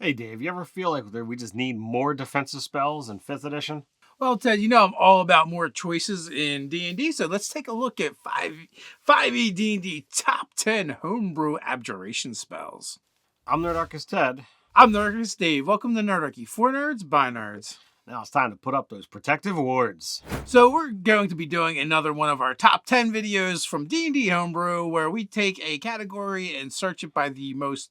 Hey Dave, you ever feel like we just need more defensive spells in 5th edition? Well, Ted, you know I'm all about more choices in D&D, so let's take a look at 5e D&D top 10 homebrew abjuration spells. I'm Nerdarchy Ted. I'm Nerdarchy Dave. Welcome to Nerdarchy, for nerds, by nerds. Now it's time to put up those protective wards. So we're going to be doing another one of our top 10 videos from D&D Homebrew, where we take a category and search it by the most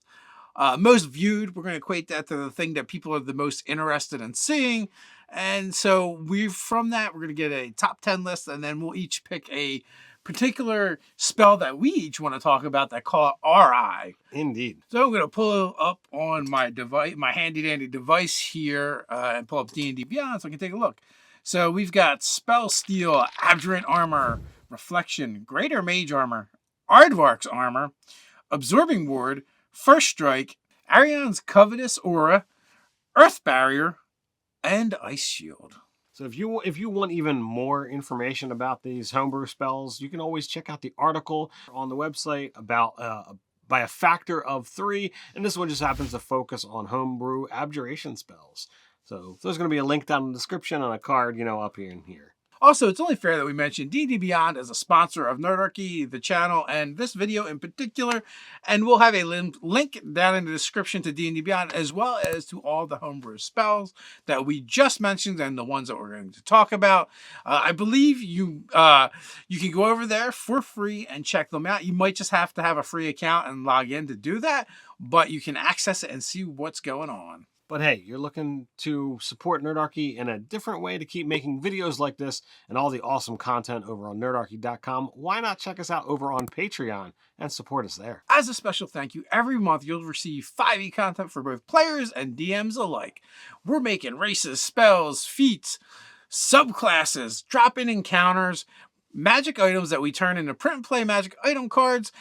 viewed. We're going to equate that to the thing that people are the most interested in seeing. And so from that, we're going to get a top 10 list, and then we'll each pick a particular spell that we each want to talk about that call RI. Indeed. So I'm going to pull up on my device, my handy dandy device here, and pull up D&D Beyond so I can take a look. So we've got Spell Steel, Abjurant Armor, Reflection, Greater Mage Armor, Aardvark's Armor, Absorbing Ward, First Strike, Arion's Covetous Aura, Earth Barrier, and Ice Shield. So if you want even more information about these homebrew spells, you can always check out the article on the website about by a factor of 3, and this one just happens to focus on homebrew abjuration spells. So there's going to be a link down in the description and a card, up here and here. Also, it's only fair that we mention D&D Beyond as a sponsor of Nerdarchy, the channel, and this video in particular. And we'll have a link down in the description to D&D Beyond, as well as to all the homebrew spells that we just mentioned and the ones that we're going to talk about. I believe you can go over there for free and check them out. You might just have to have a free account and log in to do that, but you can access it and see what's going on. But hey, you're looking to support Nerdarchy in a different way to keep making videos like this and all the awesome content over on nerdarchy.com. Why not check us out over on Patreon and support us there? As a special thank you, every month you'll receive 5e content for both players and DMs alike. We're making races, spells, feats, subclasses, drop-in encounters, magic items that we turn into print and play magic item cards,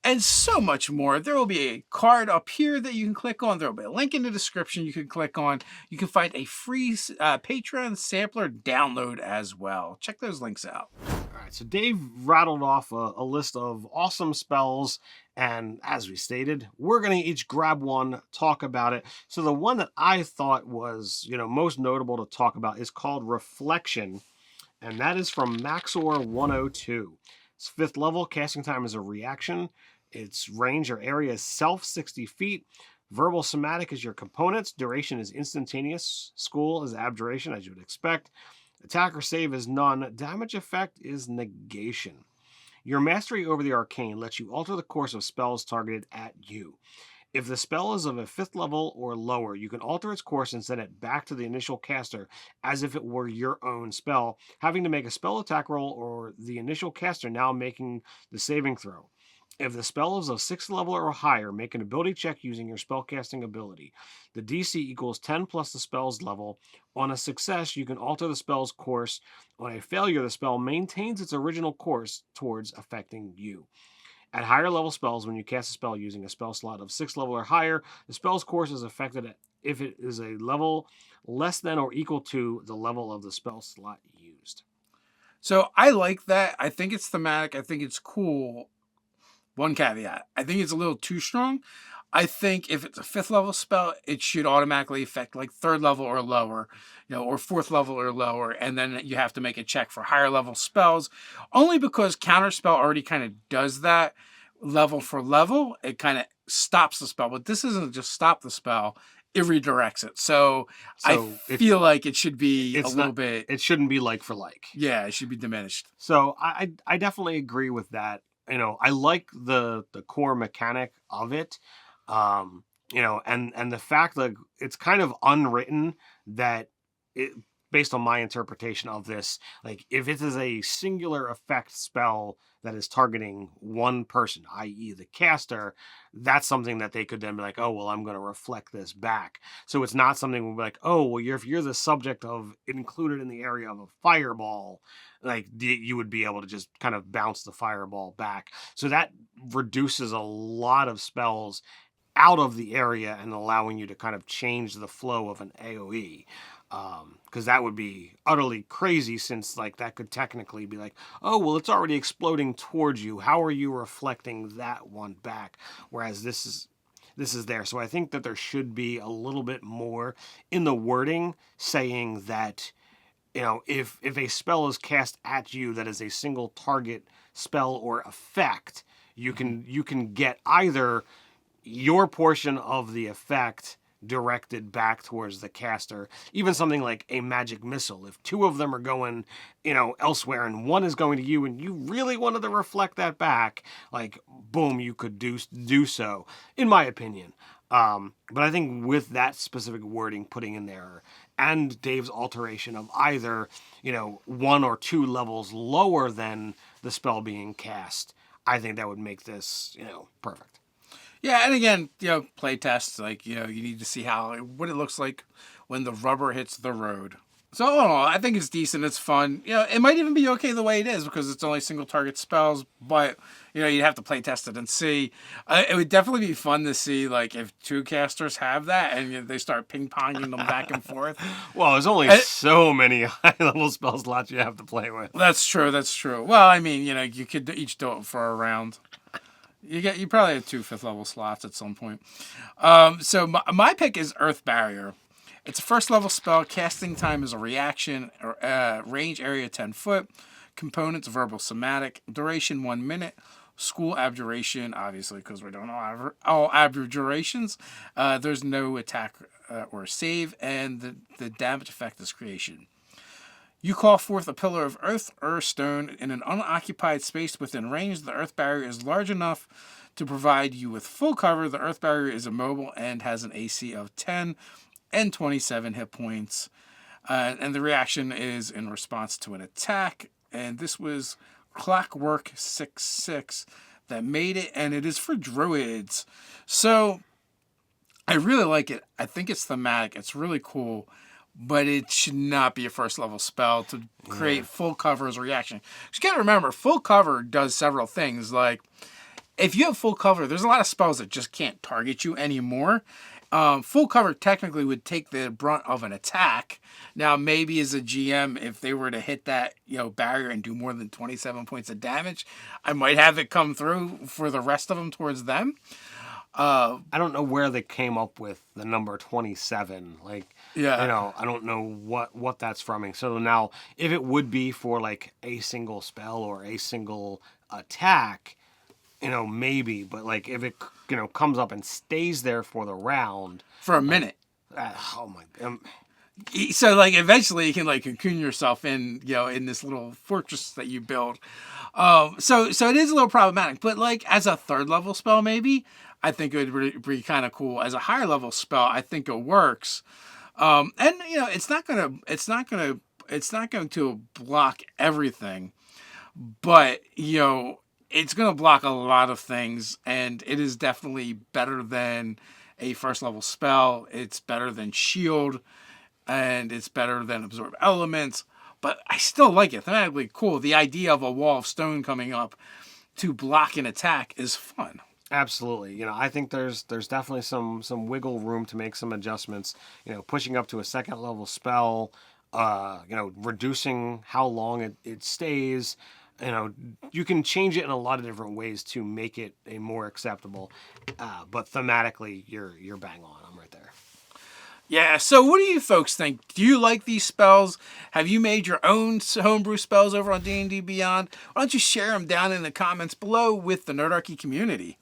and so much more. There will be a card up here that you can click on. There will be a link in the description you can click on. You can find a free Patreon sampler download as well. Check those links out. All right, so Dave rattled off a list of awesome spells, and as we stated, we're going to each grab one, talk about it. So the one that I thought was, most notable to talk about is called Reflection, and that is from Maxor 102. It's 5th level. Casting time is a reaction. Its range or area is 60 feet. Verbal somatic is your components. Duration is instantaneous. School is abjuration, as you would expect. Attack or save is none. Damage effect is negation. Your mastery over the arcane lets you alter the course of spells targeted at you. If the spell is of a 5th level or lower, you can alter its course and send it back to the initial caster as if it were your own spell, having to make a spell attack roll or the initial caster now making the saving throw. If the spell is of 6th level or higher, make an ability check using your spellcasting ability. The DC equals 10 plus the spell's level. On a success, you can alter the spell's course. On a failure, the spell maintains its original course towards affecting you. At higher level spells, when you cast a spell using a spell slot of 6th level or higher, the spell's course is affected if it is a level less than or equal to the level of the spell slot used. So I like that. I think it's thematic. I think it's cool. One caveat. I think it's a little too strong. I think if it's a 5th level spell, it should automatically affect like 3rd level or lower, or 4th level or lower. And then you have to make a check for higher level spells, only because Counterspell already kind of does that level for level. It kind of stops the spell, but this isn't just stop the spell. It redirects it. So I feel like it should be a little bit. It shouldn't be like for like. Yeah, it should be diminished. So I definitely agree with that. I like the core mechanic of it. And the fact that it's kind of unwritten that it, based on my interpretation of this, like if it is a singular effect spell that is targeting one person, i.e. the caster, that's something that they could then be like, oh, well, I'm going to reflect this back. So it's not something we'll be like, oh, well, if you're the subject of included in the area of a fireball, like you would be able to just kind of bounce the fireball back. So that reduces a lot of spells out of the area and allowing you to kind of change the flow of an AoE. Because that would be utterly crazy, since like that could technically be like, oh, well, it's already exploding towards you. How are you reflecting that one back? Whereas this this is there. So I think that there should be a little bit more in the wording saying that, if a spell is cast at you that is a single target spell or effect, you can get either your portion of the effect directed back towards the caster. Even something like a magic missile. If two of them are going, elsewhere and one is going to you and you really wanted to reflect that back, like, boom, you could do so, in my opinion. But I think with that specific wording putting in there and Dave's alteration of either, 1 or 2 levels lower than the spell being cast, I think that would make this, perfect. Yeah, and again, play tests, like, you need to see what it looks like when the rubber hits the road. So, all in all, I think it's decent. It's fun. It might even be okay the way it is because it's only single target spells, but, you'd have to play test it and see. It would definitely be fun to see, like, if 2 casters have that and they start ping-ponging them back and forth. Well, there's only so many high-level spell slots you have to play with. That's true. Well, I mean, you could each do it for a round. You probably have 2 5th level slots at some point. So my pick is Earth Barrier. It's a 1st level spell. Casting time is a reaction. Range area 10 foot. Components verbal somatic. Duration 1 minute. School abjuration, obviously, because we don't know all abjurations. There's no attack or save, and the damage effect is creation. You call forth a pillar of earth or stone in an unoccupied space within range. The earth barrier is large enough to provide you with full cover. The earth barrier is immobile and has an AC of 10 and 27 hit points. And the reaction is in response to an attack. And this was Clockwork 6/6 that made it, and it is for druids. So I really like it. I think it's thematic. It's really cool. But it should not be a 1st level spell to create full cover as a reaction. You got to remember, full cover does several things. Like, if you have full cover, there's a lot of spells that just can't target you anymore. Full cover technically would take the brunt of an attack. Now, maybe as a GM, if they were to hit that barrier and do more than 27 points of damage, I might have it come through for the rest of them towards them. I don't know where they came up with the number 27. Like, I don't know what that's from. So now, if it would be for like a single spell or a single attack, maybe. But like if it comes up and stays there for the round for a minute. Oh my god. So like eventually you can like cocoon yourself in in this little fortress that you build. So it is a little problematic. But like as a 3rd level spell, maybe. I think it would be kind of cool. As a higher level spell, I think it works. And it's not going to block everything, but it's going to block a lot of things, and it is definitely better than a 1st level spell. It's better than shield, and it's better than absorb elements. But I still like it. Thematically cool. The idea of a wall of stone coming up to block an attack is fun. Absolutely. I think there's definitely some wiggle room to make some adjustments, pushing up to a 2nd level spell, reducing how long it stays. You can change it in a lot of different ways to make it a more acceptable. But thematically, you're bang on. I'm right there. Yeah, so what do you folks think? Do you like these spells? Have you made your own homebrew spells over on D&D Beyond? Why don't you share them down in the comments below with the Nerdarchy community?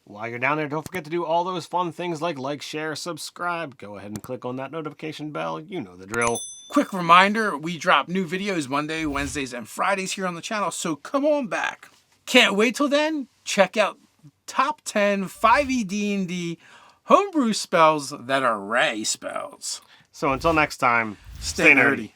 While you're down there, don't forget to do all those fun things like, share, subscribe. Go ahead and click on that notification bell. You know the drill. Quick reminder, we drop new videos Monday, Wednesdays, and Fridays here on the channel, so come on back. Can't wait till then. Check out top 10 5e D&D homebrew spells that are Ray spells. So until next time, stay nerdy.